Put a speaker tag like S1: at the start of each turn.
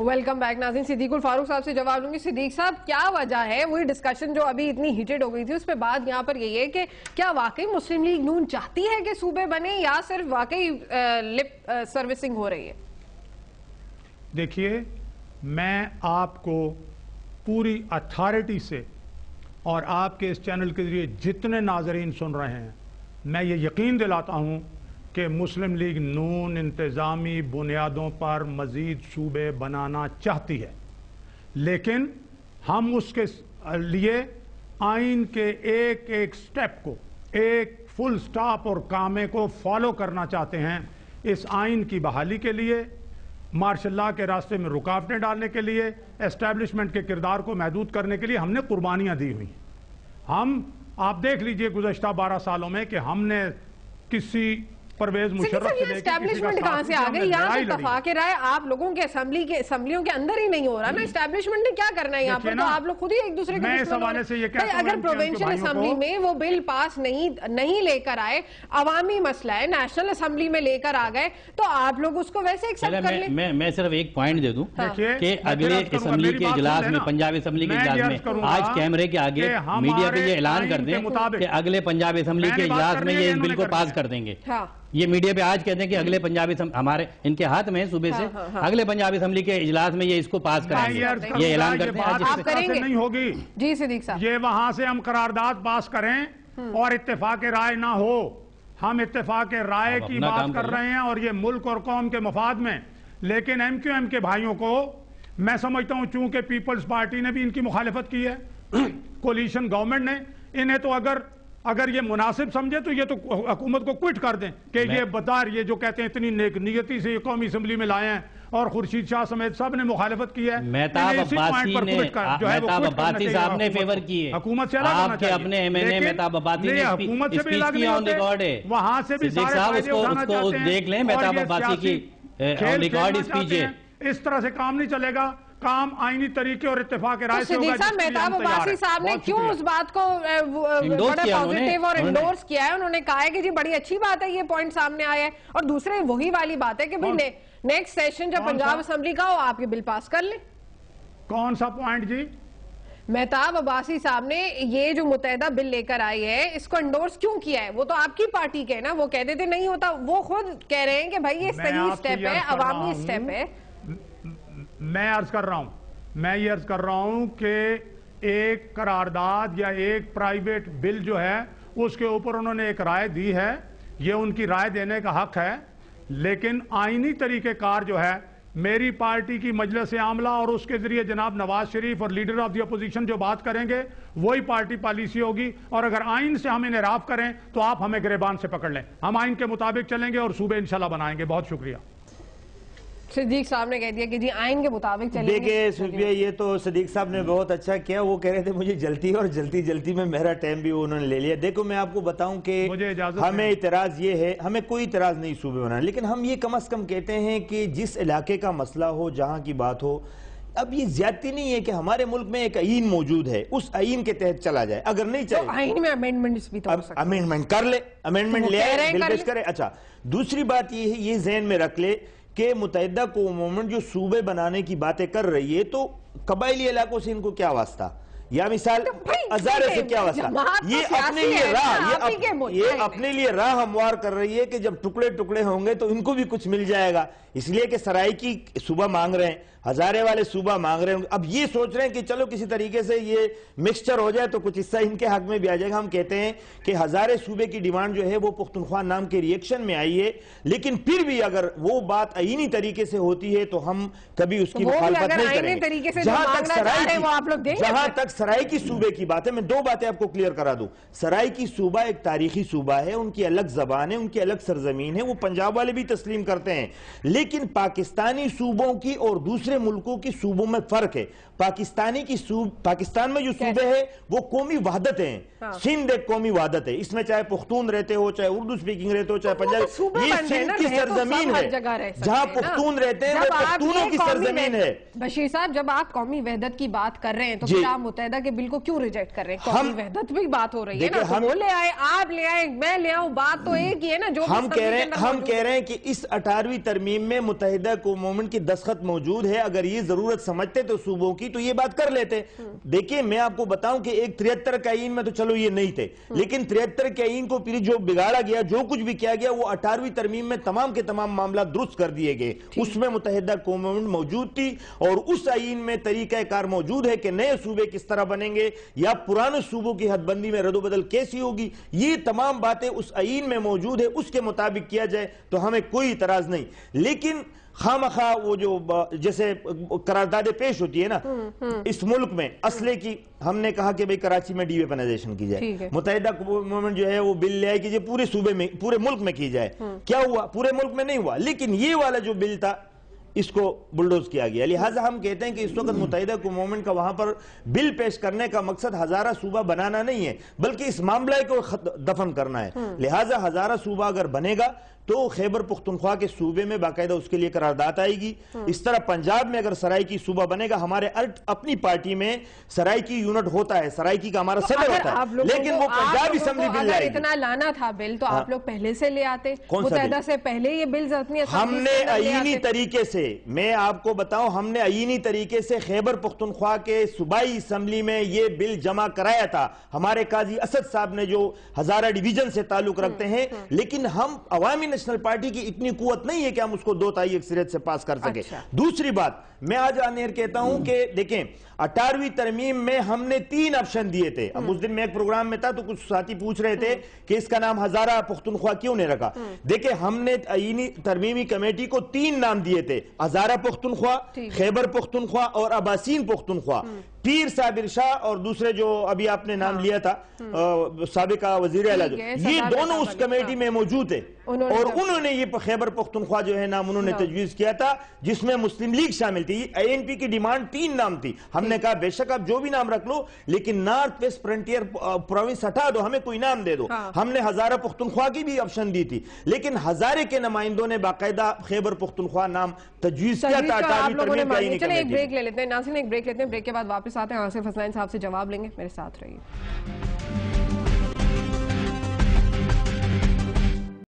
S1: Welcome back ناظرین. صدیق الفاروق صاحب سے جواب لوں گی. صدیق صاحب, کیا وجہ ہے وہی ڈسکشن جو ابھی اتنی ہیٹڈ ہو گئی تھی اس پہ بات یہاں پر یہی ہے کہ کیا واقعی مسلم لیگ نون چاہتی ہے کہ صوبے بنے یا صرف واقعی لپ سروسنگ ہو رہی ہے؟
S2: دیکھیے, میں آپ کو پوری اتھارٹی سے اور آپ کے اس چینل کے ذریعے جتنے ناظرین سن رہے ہیں, میں یہ یقین دلاتا ہوں کہ مسلم لیگ نون انتظامی بنیادوں پر مزید صوبے بنانا چاہتی ہے, لیکن ہم اس کے لیے آئین کے ایک ایک سٹیپ کو, ایک فل سٹاپ اور کامے کو فالو کرنا چاہتے ہیں. اس آئین کی بحالی کے لیے, مارشل لاء کے راستے میں رکاوٹیں ڈالنے کے لیے, اسٹیبلشمنٹ کے کردار کو محدود کرنے کے لیے ہم نے قربانیاں دی ہوئی. آپ دیکھ لیجئے گزشتہ 12 سالوں میں کہ ہم نے کسی پرویز مشرف سے لے کے
S1: اسٹیبلشمنٹ کہاں سے آ گئی؟ یہاں سے اتفاق رائے آپ لوگوں کے اسمبلیوں کے اندر ہی نہیں ہو رہا نا. اسٹیبلشمنٹ نے کیا کرنا ہے یہاں پر؟ تو آپ لوگ خود ہی ایک دوسرے کے دشمن ہو رہے ہیں. اگر پروونشل اسمبلی میں وہ بل پاس نہیں لے کر آئے, عوامی مسئلہ ہے, نیشنل اسمبلی میں لے کر آ گئے, تو آپ لوگ اس کو ویسے ایکسپٹ کر لیں.
S3: میں صرف ایک پوائنٹ دے دوں کہ اگلے اسمبلی کے اجلاس میں, پنجاب اسمبلی کے اجلاس میں, آج کیمرے کے آگے میڈیا پہ یہ اعلان کر دیں کہ اگلے پنجاب اسمبلی کے اجلاس میں یہ اس بل کو پاس کر دیں گے. یہ میڈیا پہ آج کہتے ہیں کہ اگلے پنجابی ہمارے ان کے ہاتھ میں صوبے سے اگلے پنجابی اسمبلی کے اجلاس میں یہ اس کو پاس کریں گے. یہ اعلان کرتے ہیں
S1: آپ کریں گے
S2: نہیں ہوگی.
S1: جی صدیق صاحب,
S2: یہ وہاں سے ہم قرارداد پاس کریں اور اتفاق رائے نہ ہو. ہم اتفاق رائے کی بات کر رہے ہیں اور یہ ملک اور قوم کے مفاد میں. لیکن ایم کیو ایم کے بھائیوں کو میں سمجھتا ہوں, چونکہ پیپلز پارٹی نے بھی ان کی مخالفت کی ہے, کولیشن گورنمنٹ نے, انہیں تو اگر یہ مناسب سمجھے تو یہ تو حکومت کو کوئٹ کر دیں کہ یہ بدار, یہ جو کہتے ہیں اتنی نیک نیتی سے یہ قومی اسمبلی میں لائے ہیں, اور خورشید شاہ سمیت سب نے مخالفت کی ہے.
S3: مہتاب عباسی صاحب نے فیور کی ہے
S2: حکومت سے الگ ہونا چاہیے.
S3: اپنے ایم این اے مہتاب عباسی نے
S2: حکومت سے بھی الگ نہیں ہوتے, وہاں سے بھی سارے فائدے اٹھانا چاہتے ہیں.
S3: دیکھ لیں مہتاب عباسی کی ریکارڈ اسپیچ ہے.
S2: اس طرح سے کام نہیں چلے گا. کام آئینی طریقے اور اتفاق رائے سے ہوگا.
S1: مہتاب عباسی صاحب نے کیوں اس بات کو بڑا پازیٹیو اور انڈورس کیا ہے؟ انہوں نے کہا ہے کہ جی بڑی اچھی بات ہے, یہ پوائنٹ سامنے آیا ہے. اور دوسرے وہی والی بات ہے کہ نیکسٹ سیشن جب پنجاب اسمبلی کا ہو آپ یہ بل پاس کر لیں.
S2: کون سا پوائنٹ جی؟
S1: مہتاب عباسی صاحب نے یہ جو متحدہ بل لے کر آئی ہے اس کو انڈورس کیوں کیا ہے؟ وہ تو آپ کی پارٹی کے نا, وہ کہتے تھے نہیں ہوتا, وہ خود کہہ رہے ہیں کہ بھائی یہ صحیح سٹیپ ہے, عوامی سٹیپ ہے.
S2: میں یہ عرض کر رہا ہوں کہ ایک قرارداد یا ایک پرائیویٹ بل جو ہے اس کے اوپر انہوں نے ایک رائے دی ہے, یہ ان کی رائے دینے کا حق ہے. لیکن آئینی طریقہ کار جو ہے, میری پارٹی کی مجلس عاملہ اور اس کے ذریعے جناب نواز شریف اور لیڈر آف دی اپوزیشن جو بات کریں گے وہی پارٹی پالیسی ہوگی. اور اگر آئین سے ہم انحراف کریں تو آپ ہمیں گریبان سے پکڑ لیں. ہم آئین کے مطابق چلیں گے اور صوبے انشاءاللہ بنائیں گے. بہت شکریہ.
S1: صدیق صاحب نے کہہ دیا کہ جی آئین کے مطابق چلیں گے.
S4: دیکھیں صوفیہ, یہ تو صدیق صاحب نے بہت اچھا کیا. وہ کہہ رہے تھے مجھے جلدی, اور جلدی میں میرا ٹائم بھی انہوں نے لے لیا. دیکھو میں آپ کو بتاؤں کہ ہمیں اعتراض یہ ہے, ہمیں کوئی اعتراض نہیں صوبے بنانا, لیکن ہم یہ کم از کم کہتے ہیں کہ جس علاقے کا مسئلہ ہو, جہاں کی بات ہو, اب یہ زیادتی نہیں ہے کہ ہمارے ملک میں ایک آئین موجود ہے, اس آئین کے تحت چلا جائے. اگر نہیں چلے
S1: تو آئین میں امینڈمنٹس بھی تو ہو سکتے ہیں.
S4: امینڈمنٹ کر لے, امینڈمنٹ لے آئے, بل پیش کرے. اچھا, دوسری بات یہ ہے, یہ ذہن میں رکھ لے کہ متحدہ قوموں جو صوبے بنانے کی باتیں کر رہی ہے تو قبائلی علاقوں سے ان کو کیا واسطہ, یا مثال ہزارے سے کیا واسطہ. یہ اپنے لیے راہ ہموار کر رہی ہے کہ جب ٹکڑے ہوں گے تو ان کو بھی کچھ مل جائے گا, اس لیے کہ سرائی کی صوبہ مانگ رہے ہیں, ہزارے والے صوبہ مانگ رہے ہیں. اب یہ سوچ رہے ہیں کہ چلو کسی طریقے سے یہ مکسچر ہو جائے تو کچھ حصہ ان کے حق میں بھی آ جائے گا. ہم کہتے ہیں کہ ہزارے صوبے کی ڈیمانڈ جو ہے وہ پختونخوا نام کے ریئیکشن میں آئی ہے, لیکن پھر بھی اگر وہ بات آئینی طریقے سے ہوتی ہے تو ہم کبھی اس کی مخالفت نہیں کریں گے. جہاں تک سرائی کی صوبے کی بات ہے, میں 2 باتیں آپ کو کلیئر کرا دوں. سرائی کی صوبہ ایک تاریخی صوبہ ہے, ان کی الگ زبان ہے, ان کی الگ سرزمین ہے, وہ پنجاب والے بھی تسلیم کرتے ہیں. لیکن پاکستانی صوبوں کی اور دوسرے ملکوں کی صوبوں میں فرق ہے. پاکستان میں جو صوبے ہیں وہ قومی وحدت ہیں. سندھ ایک قومی وحدت ہے, اس میں چاہے پختون رہتے ہو, چاہے اردو سپیکنگ رہتے ہو, چاہے پنجابی, یہ سندھ کی سرزمین ہے. جہاں پختون رہتے ہیں وہ پختونوں کی سرزمین ہے.
S1: بشیر صاحب, جب آپ قومی وحدت کی بات کر رہے ہیں تو پھر آپ متحدہ متحدہ کے بل کو کیوں ریجیکٹ کر رہے ہیں؟ قومی وحدت بھی بات ہو رہی ہے نا، تو وہ لے آئے، آپ لے آئے، میں لے آؤں، بات تو ایک ہی ہے نا. جو
S4: ہم کہہ رہے ہیں کہ اس 18ویں ترمیم میں متحدہ قومی موومنٹ کی دستخط موجود ہے. اگر یہ ضرورت سمجھتے تو صوبوں کی تو یہ بات کر لیتے. دیکھیں میں آپ کو بتاؤں کہ ایک 73 کے آئین میں تو چلو یہ نہیں تھے، لیکن 73 کے آئین کو پھر جو بگاڑا گیا، جو کچھ بھی کیا گیا، وہ 18ویں ترمیم میں تمام کے تمام معاملات درست کر دیے گئے. اس میں متحدہ قومی موومنٹ موجود تھی، اور اس آئین میں طریقہ کار موجود ہے کہ نئے صوبے کس طرح بنیں گے یا پرانے صوبوں کی حد بندی میں رد و بدل کیسی ہوگی. یہ تمام باتیں اس آئین میں موجود ہے، اس کے مطابق کیا جائے تو ہمیں کوئی اعتراض نہیں. لیکن خامخواہ وہ جو جیسے قراردادیں پیش ہوتی ہے نا اس ملک میں اسلحے کی، ہم نے کہا کہ بھئی کراچی میں ڈی ویپنائزیشن کی جائے، متحدہ موومنٹ جو ہے وہ بل لے آئے کہ پورے صوبے میں پورے ملک میں کی جائے. کیا ہوا؟ پورے ملک میں نہیں ہوا. لیکن یہ والا جو بل تھا اس کو بلڈوز کیا گیا. لہٰذا ہم کہتے ہیں کہ اس وقت متحدہ قومی موومنٹ کا وہاں پر بل پیش کرنے کا مقصد ہزارہ صوبہ بنانا نہیں ہے، بلکہ اس معاملے کو دفن کرنا ہے. لہٰذا ہزارہ صوبہ اگر بنے گا تو خیبر پختونخوا کے صوبے میں باقاعدہ اس کے لیے قرارداد آئے گی. اس طرح پنجاب میں اگر سرائکی صوبہ بنے گا، ہمارے اپنی پارٹی میں سرائکی یونٹ ہوتا ہے، سرائکی کا ہمارا صدر ہوتا ہے، لیکن وہ پنجاب اسمبلی بل لائے گی.
S1: اتنا لانا تھا بل تو آپ لوگ پہلے سے لے آتے، متحدہ سے پہلے یہ بلز اپنی
S4: ہم نے آئینی طریقے سے، میں آپ کو بتاؤں، ہم نے آئینی طریقے سے خیبر پختونخوا کے صوبائی اسمبلی میں یہ بل جمع کرایا تھا. ہمارے قاضی اسد صاحب نے جو ہزارہ ڈویژن سے تعلق رکھتے ہیں، لیکن ہم عوامی نیشنل پارٹی کی اتنی قوت نہیں ہے کہ ہم اس کو 2 تہائی اکثریت سے پاس کر سکیں. دوسری بات میں آج آنیر کہتا ہوں کہ دیکھیں 18ویں ترمیم میں ہم نے 3 آپشن دیے تھے. اب اس دن میں ایک پروگرام میں تھا تو کچھ ساتھی پوچھ رہے تھے کہ اس کا نام ہزارہ پختونخوا کیوں نہیں رکھا. دیکھیں ہم نے آئینی ترمیمی کمیٹی کو 3 نام دیے تھے، ہزارہ پختونخوا، خیبر پختونخوا اور اباسین پختونخوا. پیر صابر شاہ اور دوسرے جو ابھی آپ نے نام لیا تھا سابقہ وزیر اعلیٰ، یہ دونوں اس کمیٹی میں موجود ہیں، اور انہوں نے یہ خیبر پختونخوا جو ہے نام انہوں نے تجویز کیا تھا، جس میں مسلم لیگ شامل تھی. ANP کی ڈیمانڈ 3 نام تھی. ہم نے کہا بے شک آپ جو بھی نام رکھ لو، لیکن نارتھ ویسٹ فرنٹیئر پروونس ہٹا دو، ہمیں کوئی نام دے دو. ہم نے ہزارہ پختونخوا کی بھی آپشن دی تھی، لیکن ہزارے کے نمائندوں نے باقاعدہ خیبر پختونخوا نام تجویز کیا تھا.
S1: چلیں ایک بریک لے لیتے ہیں ناظرین، ایک بریک لیتے ہیں، بریک کے بعد واپس آتے ہیں. آصف حسنین صاحب سے جواب لیں گے، میرے ساتھ رہیے.